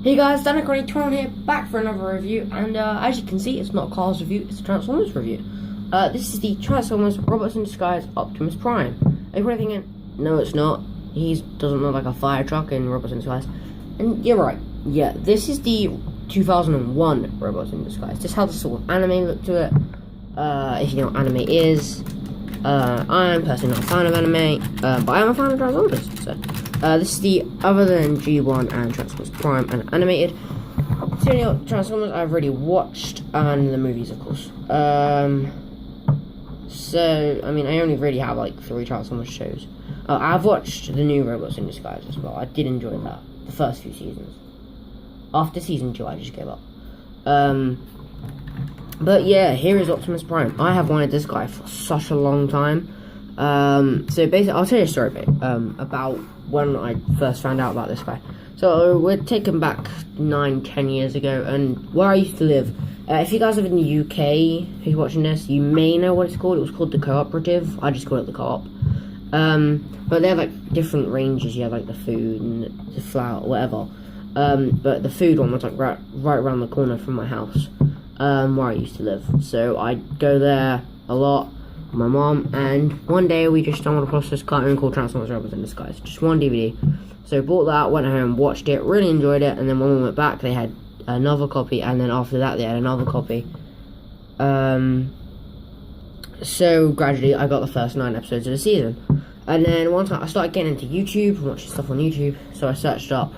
Hey guys, Dan here, back for another review, and as you can see, it's not a Cars review, it's a Transformers review. This is the Transformers Robots in Disguise Optimus Prime. Are you probably thinking, no it's not, he doesn't look like a fire truck in Robots in Disguise. And you're right, yeah, this is the 2001 Robots in Disguise. This has a sort of anime look to it, if you know what anime is. I'm personally not a fan of anime, but I am a fan of Transformers, so. This is the, other than G1 and Transformers Prime and animated, it's the only Transformers I've already watched, and the movies of course. So, I mean, I only really have like 3 Transformers shows. I've watched the new Robots in Disguise as well. I did enjoy that, the first few seasons. After season 2 I just gave up. But yeah, here is Optimus Prime. I have wanted this guy for such a long time. So basically, I'll tell you a story about when I first found out about this guy. So we're taken back 9-10 years ago, and where I used to live, if you guys live in the UK who's watching this, you may know what it's called. It was called the Cooperative. I just call it the Co-op. But they have like different ranges. You have like the food and the flour, whatever. But the food one was like right around the corner from my house, where I used to live. So I'd go there a lot. My mom, and one day we just stumbled across this cartoon called Transformers Robots in Disguise, just one DVD. So bought that, went home, watched it, really enjoyed it, and then when we went back they had another copy, and then after that they had another copy. So gradually I got the first 9 episodes of the season, and then once I started getting into YouTube, watching stuff on YouTube, so I searched up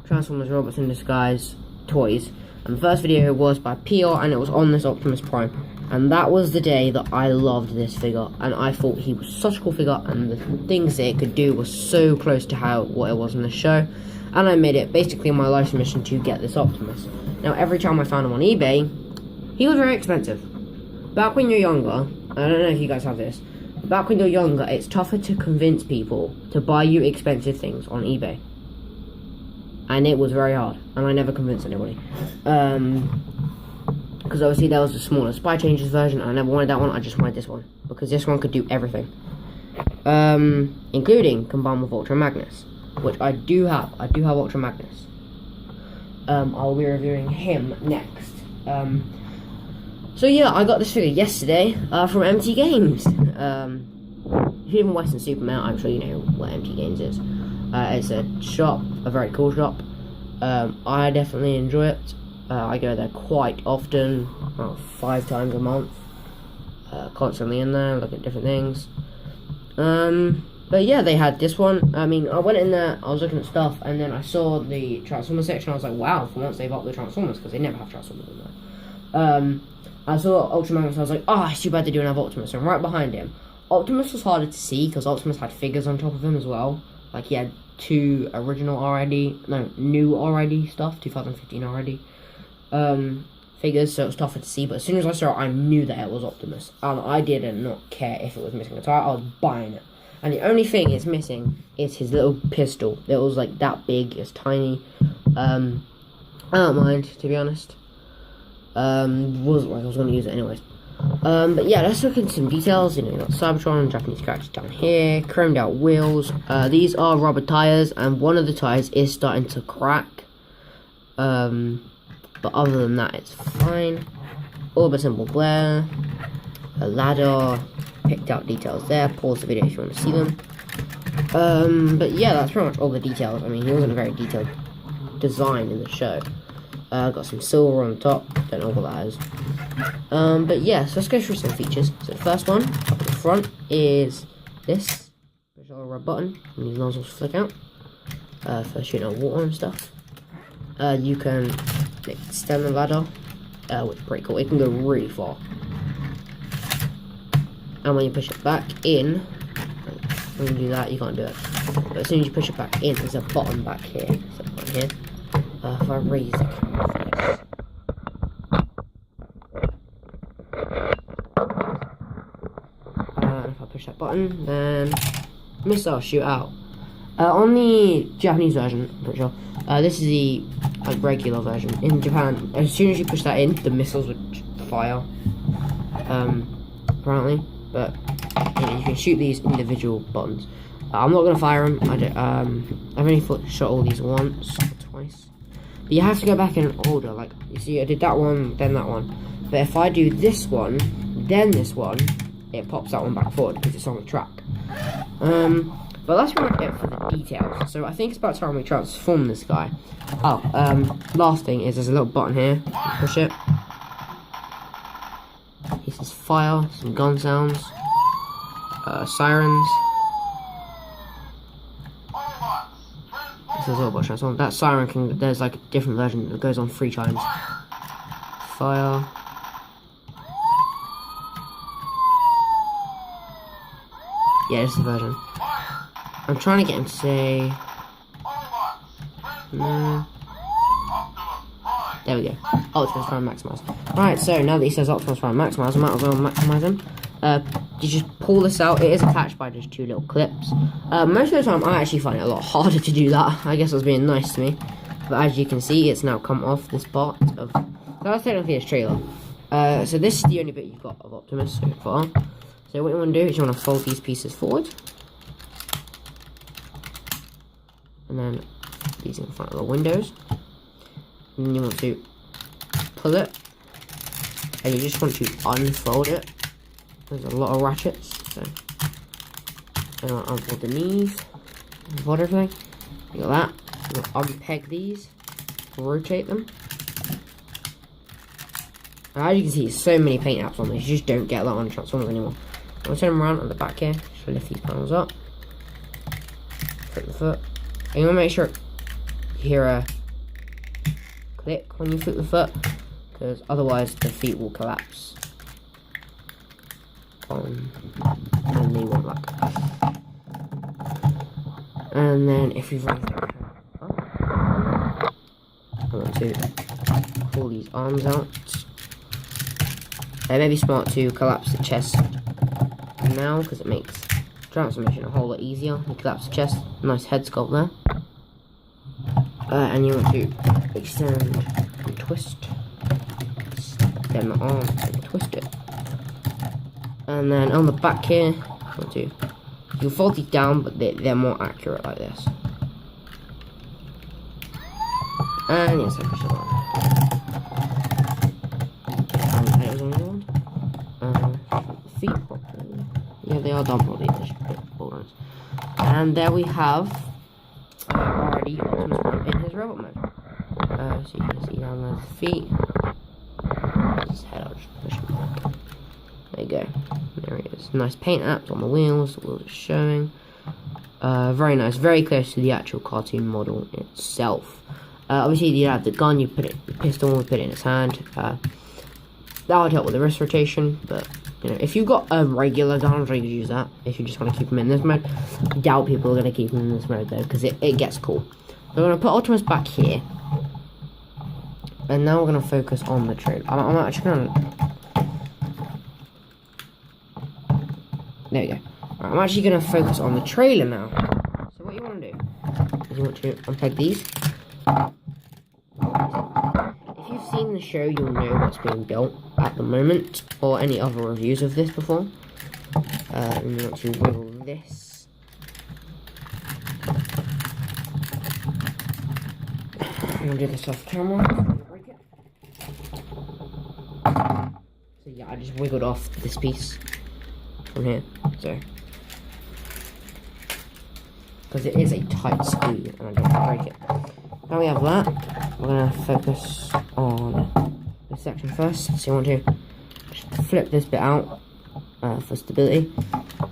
Transformers Robots in Disguise toys, and the first video was by PR, and it was on this Optimus Prime. And that was the day that I loved this figure, and I thought he was such a cool figure, and the things that it could do was so close to what it was in the show, and I made it basically my life's mission to get this Optimus. Now, every time I found him on eBay, he was very expensive. Back when you're younger, I don't know if you guys have this, back when you're younger, it's tougher to convince people to buy you expensive things on eBay. And it was very hard, and I never convinced anybody. Because obviously there was the smaller Spy Changers version, and I never wanted that one, I just wanted this one. Because this one could do everything. Including combined with Ultra Magnus, which I do have. I do have Ultra Magnus. I'll be reviewing him next. So yeah, I got this figure yesterday from MT Games. If you're in Western Superman, I'm sure you know what MT Games is. It's a shop, a very cool shop. I definitely enjoy it. I go there quite often, about 5 times a month, constantly in there, look at different things. But yeah, they had this one. I mean, I went in there, I was looking at stuff, and then I saw the Transformers section. I was like, wow, for once they've upped the Transformers, because they never have Transformers in there. I saw Ultra Magnus, I was like, oh, it's too bad they do another Optimus, and right behind him, Optimus was harder to see, because Optimus had figures on top of him as well. Like, he had 2 new already stuff, 2015 already. Figures, so it was tougher to see, but as soon as I saw it, I knew that it was Optimus, and I did not care if it was missing a tire. I was buying it, and the only thing it's missing is his little pistol. It was like that big, it's tiny. I don't mind, to be honest. Wasn't like I was going to use it anyways. But yeah, let's look into some details. You know, you got Cybertron, Japanese characters down here, chromed out wheels. These are rubber tires, and one of the tires is starting to crack. But other than that, it's fine. Orbit symbol glare, a ladder, picked out details there. Pause the video if you want to see them. But yeah, that's pretty much all the details. I mean, he wasn't a very detailed design in the show. Got some silver on the top, don't know what that is. But yeah, so let's go through some features. So the first one, up at the front, is this. There's a little red button, and these nozzles flick out for shooting out water and stuff. You can extend the ladder, which is pretty cool. It can go really far. And when you push it back in, when you do that, you can't do it. But as soon as you push it back in, there's a button back here. So right here. If I raise the camera, if I push that button, then missiles shoot out. On the Japanese version, I'm pretty sure, this is the regular version. In Japan, as soon as you push that in, the missiles would fire, apparently, but you know, you can shoot these individual buttons. I'm not going to fire them, I've only shot all these once or twice. But you have to go back in order. Like, you see, I did that one, then that one. But if I do this one, then this one, it pops that one back forward because it's on the track. But that's pretty much it for the details. So I think it's about time we transform this guy. Oh, last thing is there's a little button here. Push it. He says fire, some gun sounds, sirens. This is all about transform. That siren can, there's like a different version that goes on 3 times. Fire. Yeah, this is the version. I'm trying to get him to say... No. There we go. Optimus Prime Maximise. Right, so now that he says Optimus Prime Maximise, I might as well maximize him. You just pull this out. It is attached by just 2 little clips. Most of the time, I actually find it a lot harder to do that. I guess it was being nice to me. But as you can see, it's now come off this part of... That's technically his trailer. So this is the only bit you've got of Optimus so far. So what you want to do is you want to fold these pieces forward. And then these in front of the windows. And then you want to pull it. And you just want to unfold it. There's a lot of ratchets. So you want to unfold the knees. Unfold everything. You got that. You want to unpeg these. Rotate them. As you can see, so many paint apps on this. You just don't get that on Transformers anymore. I'm going to turn them around on the back here. Just lift these panels up. Flip the foot. And you want to make sure you hear a click when you flip the foot, because otherwise the feet will collapse on the one like. And then if you've raised that up, I want to pull these arms out. It may be smart to collapse the chest now, because it makes transformation a whole lot easier. You collapse the chest, nice head sculpt there. And you want to extend and twist. Extend the arm and twist it. And then on the back here, you want to, you fold these down, but they're more accurate like this. And yes, I push it on. And it was on the one. Feet properly. Yeah, they are done properly. They should put bolt-ons. And there we have already Optimus Prime in his robot mode. So you can see down there his feet. His head, I'll just push him back. There you go. There he is. Nice paint apps on the wheels. The wheels are showing. Very nice. Very close to the actual cartoon model itself. Obviously, you have the gun. You put it, the pistol. We put it in his hand. That would help with the wrist rotation, but you know, if you've got a regular gun, I'm sure you could use that. If you just want to keep him in this mode, I doubt people are going to keep him in this mode though, because it gets cool. So we're going to put Optimus back here, and now we're going to focus on the trailer. I'm actually going to. There we go. Right, I'm actually going to focus on the trailer now. So what you want to do is you want to unpeg these. If you've seen the show, you'll know what's being built at the moment, or any other reviews of this before. And you want to wiggle this. I'm going to do this off camera. Break it. So yeah, I just wiggled off this piece from here. So, because it is a tight screw, and I don't want to break it. Now we have that, we're going to focus on this section first. So you want to just flip this bit out for stability,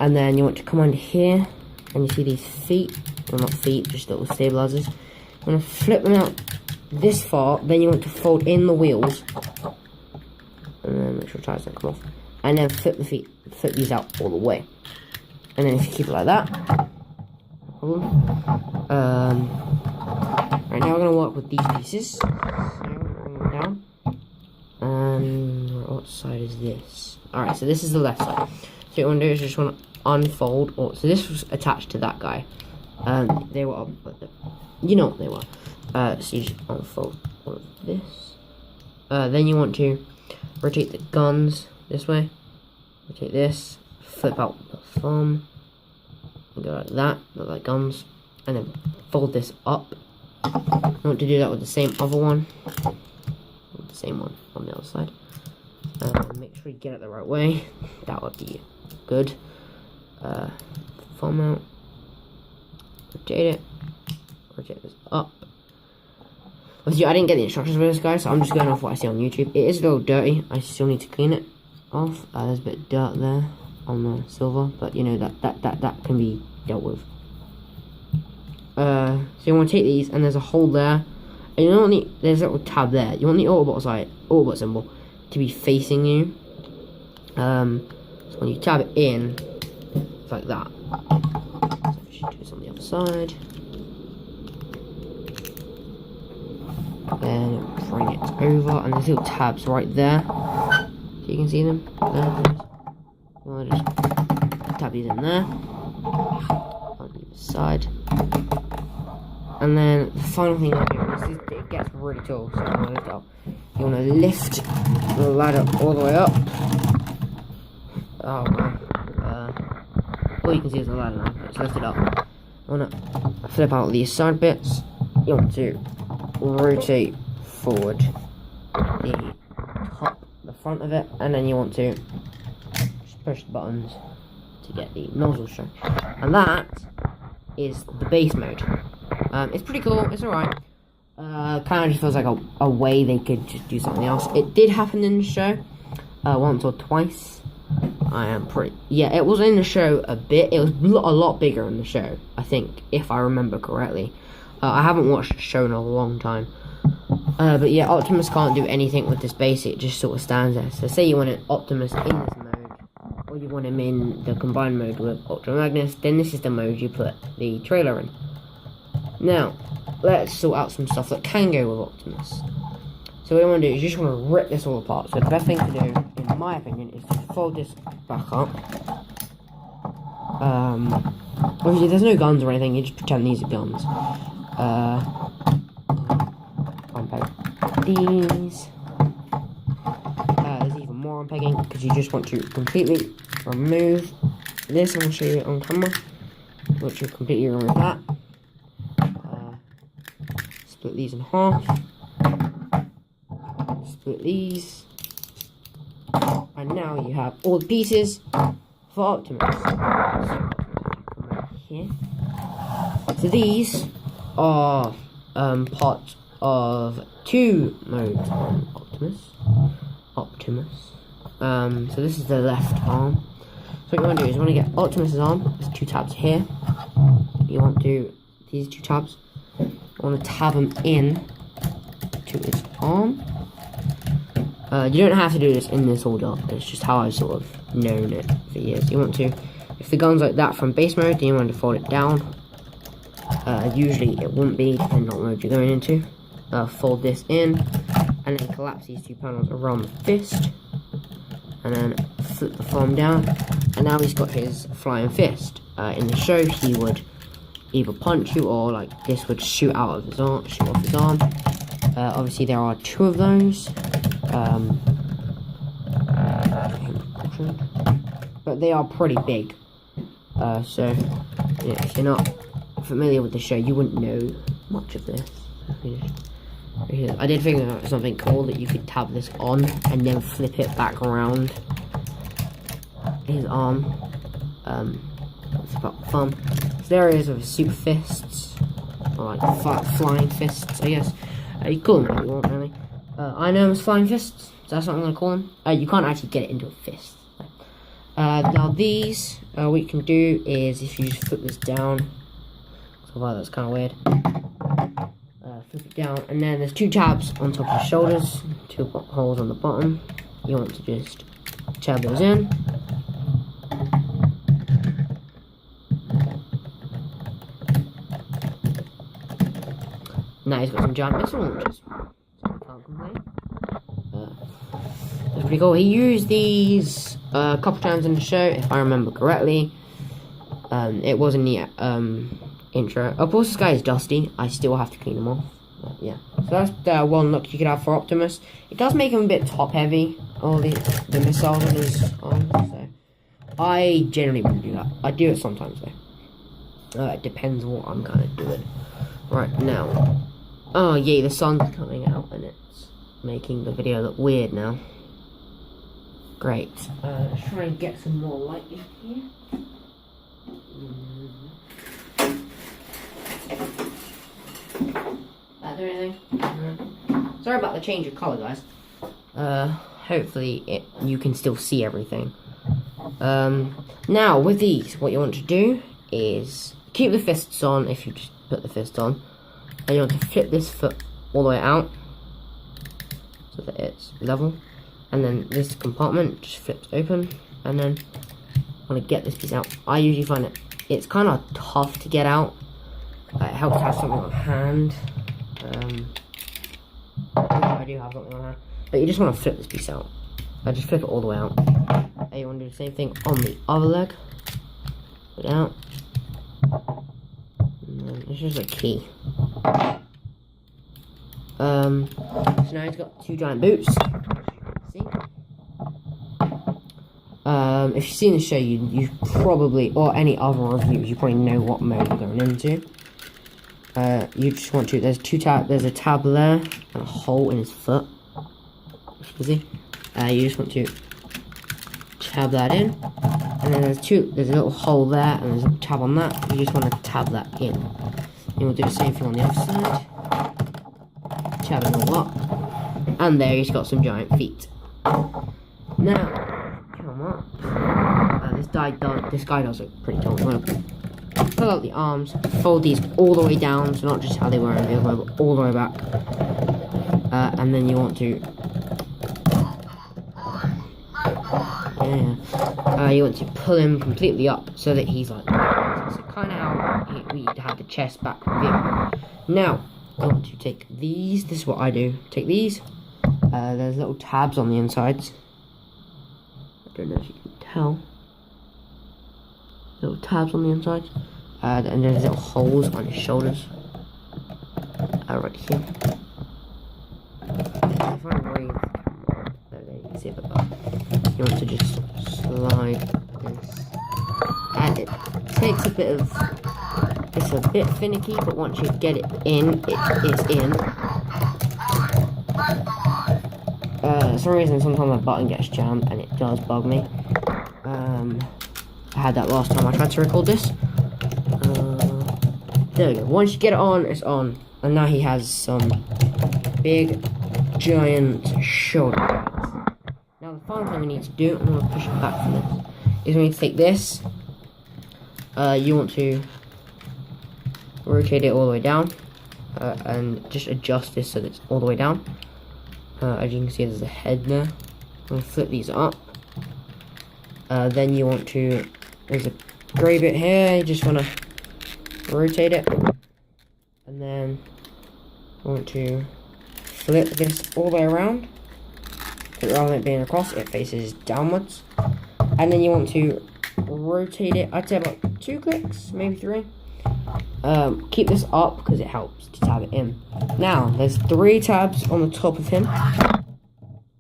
and then you want to come under here, and you see these feet, well not feet, just little stabilizers. You want to flip them out this far, then you want to fold in the wheels, and then make sure the tires don't come off, and then flip the feet, flip these out all the way. And then if you keep it like that, no problem. Right, now we're going to work with these pieces. So, bring them down. And what side is this? Alright, so this is the left side. So what you want to do is just want to unfold. So this was attached to that guy. They were up, but you know what they were. So you just unfold all of this. Then you want to rotate the guns this way. Rotate this. Flip out the thumb. And go like that, look like guns. And then fold this up. You want to do that with the same other one. The same one on the other side. Make sure you get it the right way. That would be good. Full mount. Rotate it. Rotate this up. Obviously, I didn't get the instructions for this, guys, so I'm just going off what I see on YouTube. It is a little dirty. I still need to clean it off. There's a bit of dirt there on the silver, but you know that can be dealt with. So you want to take these, and there's a hole there. And you don't want there's a little tab there. You want the Autobot side, Autobot symbol, to be facing you. So when you tab it in, it's like that. So we should do this on the other side. Then bring it over, and there's little tabs right there. So you can see them. There. You want to just tab these in there. On the other side. And then the final thing I'm doing is it gets really tall, so you want to lift the ladder all the way up. Oh man. All you can see is the ladder now, it's lifted up. You want to flip out these side bits. You want to rotate forward the front of it, and then you want to just push the buttons to get the nozzle shown. And that is the base mode. It's pretty cool, it's alright. Kind of just feels like a way they could just do something else. It did happen in the show, once or twice. Yeah, it was in the show a bit. It was a lot bigger in the show, I think, if I remember correctly. I haven't watched the show in a long time. But yeah, Optimus can't do anything with this base, it just sort of stands there. So say you want an Optimus in this mode, or you want him in the combined mode with Ultra Magnus, then this is the mode you put the trailer in. Now, let's sort out some stuff that can go with Optimus. So what I want to do is you just want to rip this all apart. So the best thing to do, in my opinion, is to fold this back up. Obviously there's no guns or anything, you just pretend these are guns. Unpeg these. There's even more unpegging, because you just want to completely remove this. I'm going to show you it on camera. Which will completely remove that. Split these in half. Split these. And now you have all the pieces for Optimus. Here. So these are part of 2 modes on Optimus. So this is the left arm. So what you want to do is you want to get Optimus's arm. There's 2 tabs here. You want to these 2 tabs. You want to tab them in to its arm. You don't have to do this in this order. It's just how I've sort of known it for years. You want to, if the gun's like that from base mode, then you want to fold it down. Usually it wouldn't be, depending on what mode you're going into. Fold this in, and then collapse these 2 panels around the fist, and then flip the thumb down, and now he's got his flying fist. In the show, he would either punch you, or like this would shoot out of his arm, shoot off his arm. Obviously there are 2 of those. But they are pretty big. So you know, if you're not familiar with the show, you wouldn't know much of this. I did figure out something cool, that you could tab this on and then flip it back around his arm. It's about the thumb. So there he is with his super fists, or like flying fists, I guess. You call them what you want, really. I know him as flying fists, so that's what I'm going to call him. You can't actually get it into a fist. Now these, what you can do is, if you just flip this down, so wow, that's kind of weird. Flip it down, and then there's 2 tabs on top of the shoulders, 2 holes on the bottom. You want to just tab those in. Now he's got some giant missile launchers. Can't complain. That's pretty cool. He used these a couple times in the show, if I remember correctly. It was in the intro. Of course, this guy is dusty. I still have to clean him off. But yeah. So that's the one look you could have for Optimus. It does make him a bit top heavy, all the missiles on his arms. So I generally wouldn't do that. I do it sometimes though. It depends on what I'm kind of doing. Right now, Oh yeah, the sun's coming out and it's making the video look weird now. Great. Let's try and get some more light in here. That do anything? No. Sorry about the change of colour, guys. Hopefully you can still see everything. Now with these, what you want to do is keep the fists on if you just put the fist on. And you want to flip this foot all the way out so that it's level. And then this compartment just flips open, and then I want to get this piece out. I usually find it's kind of tough to get out. It helps to have something on hand. I do have something on hand, but you just want to flip this piece out. Just flip it all the way out. And you want to do the same thing on the other leg. Put it out. And then it's just a key. So now he's got 2 giant boots. See? If you've seen the show, you probably, or any other reviews, you probably know what mode you're going into. You just want to, there's a tab there, and a hole in his foot. You just want to tab that in, and then there's a little hole there, and there's a tab on that. You just want to tab that in. And we'll do the same thing on the other side. Tab it all up, and there he's got some giant feet. Now, come on. This guy does look pretty tall. I'm gonna pull out the arms, fold these all the way down, so not just how they were in the other way, but all the way back. And then you want to, you want to pull him completely up so that he's like, so kind of how we had the chest back from here. Now, I want to take these. This is what I do. Take these. There's little tabs on the insides. I don't know if you can tell. Little tabs on the insides. And there's little holes on his shoulders. Right here. If I raise the camera, there you can see it above. You want to just slide this. And it takes a bit of, it's a bit finicky, but once you get it in, it is in. For some reason, sometimes my button gets jammed, and it does bug me. I had that last time I tried to record this. There we go. Once you get it on, it's on. And now he has some big, giant shoulder pads. Now the final thing we need to do, I'm going to push it back from this, is we need to take this. You want to rotate it all the way down. And just adjust this so that it's all the way down. As you can see, there's a head there. I'm going to flip these up. Then you want to, there's a grey bit here, you just want to rotate it. And then I want to flip this all the way around. But rather than it being across, it faces downwards. And then you want to rotate it, I'd say about 2 clicks, maybe 3. Keep this up because it helps to tab it in. Now, there's 3 tabs on the top of him.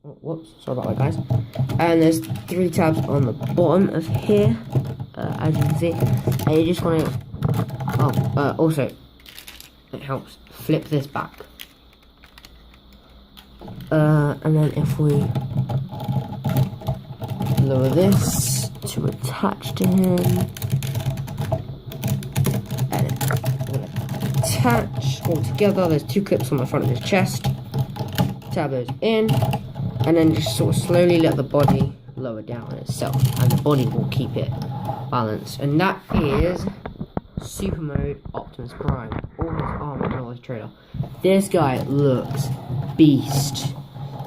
Oh, whoops, sorry about that, guys. And there's 3 tabs on the bottom of here, as you can see. And you just want to, also, it helps flip this back. And then if we lower this to attach to him, and attach all together. There's 2 clips on the front of his chest. Tab those in, and then just sort of slowly let the body lower down itself, and the body will keep it balanced. And that is Super Mode Optimus Prime. All his armor and all his trailer. This guy looks beast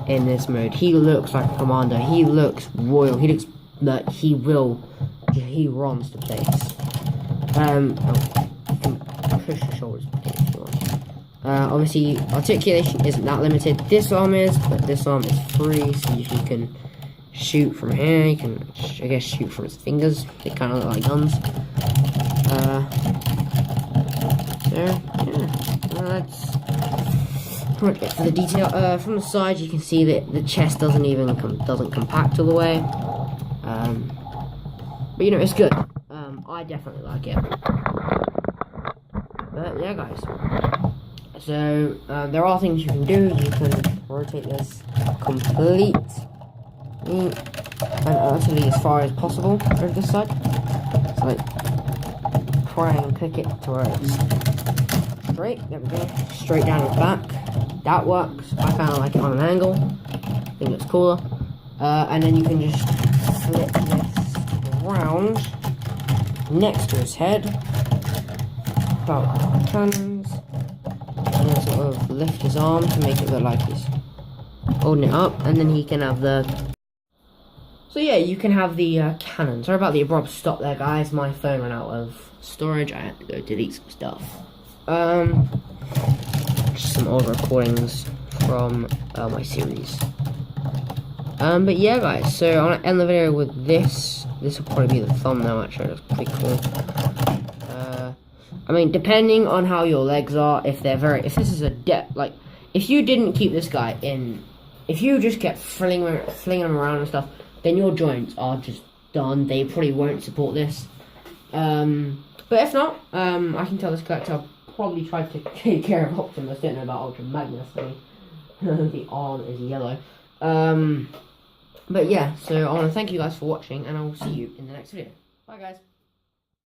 in this mode. He looks like a commander. He looks royal. He looks like he runs the place. You can push the shoulders if you want. Obviously, articulation isn't that limited. This arm is, but this arm is free, so you can shoot from here. You can, I guess, shoot from his fingers. They kind of look like guns. There, yeah. That's pretty much it for the detail. From the side, you can see that the chest doesn't compact all the way. But you know, it's good. I definitely like it. But yeah, guys, So there are things you can do. You can rotate this completely and utterly as far as possible over this side. So like try and click it to where it's straight. There we go. Straight down the back. That works. I kind of like it on an angle. I think it's cooler. And then you can just flip this around next to his head. About turns. And then sort of lift his arm to make it look like he's holding it up. And then he can have the... So yeah, you can have the cannon. Sorry about the abrupt stop there, guys. My phone ran out of storage. I had to go delete some stuff. Just some old recordings from my series. But yeah, guys, so I want to end the video with this. This will probably be the thumbnail, actually. That's pretty cool. I mean, depending on how your legs are, if this is a depth, like, if you didn't keep this guy in, if you just kept flinging him around and stuff, then your joints are just done. They probably won't support this. But if not, I can tell this collector probably tried to take care of Optimus. I don't know about Ultra Magnus, so the arm is yellow. But yeah, so I want to thank you guys for watching, and I will see you in the next video. Bye, guys.